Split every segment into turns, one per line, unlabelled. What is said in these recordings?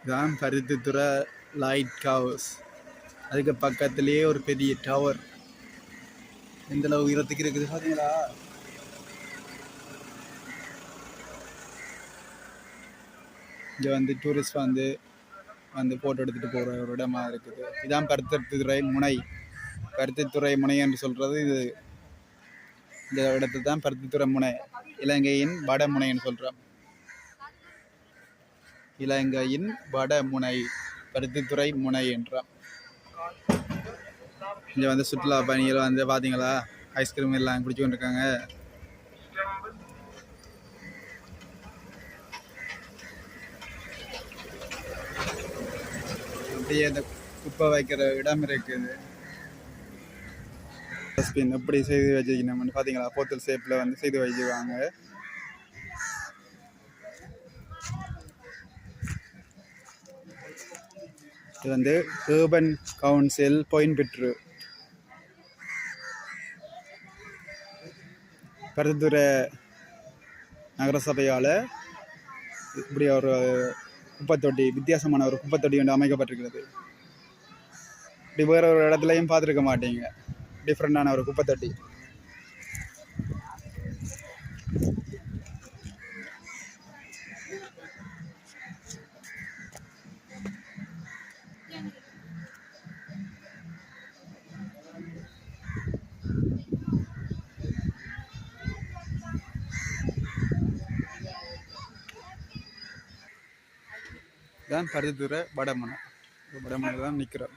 இதான் Paruthithurai light house. அதுக்கு பக்கத்துலேயே ஒரு பெரிய டவர். எந்த அளவு உயரத்துக்கு இருக்குது பார்த்தீங்களா? இங்கே வந்து டூரிஸ்ட் வந்து ஃபோட்டோ எடுத்துகிட்டு போகிற ஒரு இடமா இருக்குது. இதான் பருத்தித்துறை முனை. பருத்தித்துறை முனை என்று சொல்கிறது இது. இந்த இடத்துல தான் பருத்தித்துறை முனை, இலங்கையின் வடமுனைன்னு சொல்கிறோம். இலங்கையின் வடமுனை பருத்தித்துறை முனை என்றாம். இங்கே வந்து சுற்றுலா பயணிகள் வந்து பார்த்தீங்களா, ஐஸ்கிரீம் எல்லாம் குடிச்சு கொண்டிருக்காங்க. அப்படியே இந்த குப்பை வைக்கிற இடம் இருக்குது. டஸ்ட்பின் எப்படி செய்து வச்சுக்கணும்னு பார்த்தீங்களா, போத்தல் ஷேப்பில் வந்து செய்து வச்சுருவாங்க. இது வந்து urban கவுன்சில் கோயம்புத்தூர் பருத்தித்துறை நகரசபையால் இப்படி ஒரு குப்பைத்தொட்டி, வித்தியாசமான ஒரு குப்பைத்தொட்டி ஒன்று அமைக்கப்பட்டிருக்கிறது. இப்படி வேற ஒரு இடத்துலையும் பார்த்துருக்க மாட்டீங்க, டிஃப்ரெண்டான ஒரு குப்பைத்தொட்டி. தான் பருத்தித்துறை வடமனை. வடமனையில் தான் நிற்கிறோம்.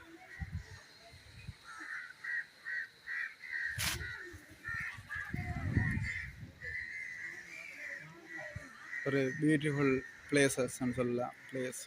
ஒரு பியூட்டிஃபுல் பிளேசஸ்ன்னு சொல்லலாம். பிளேஸ்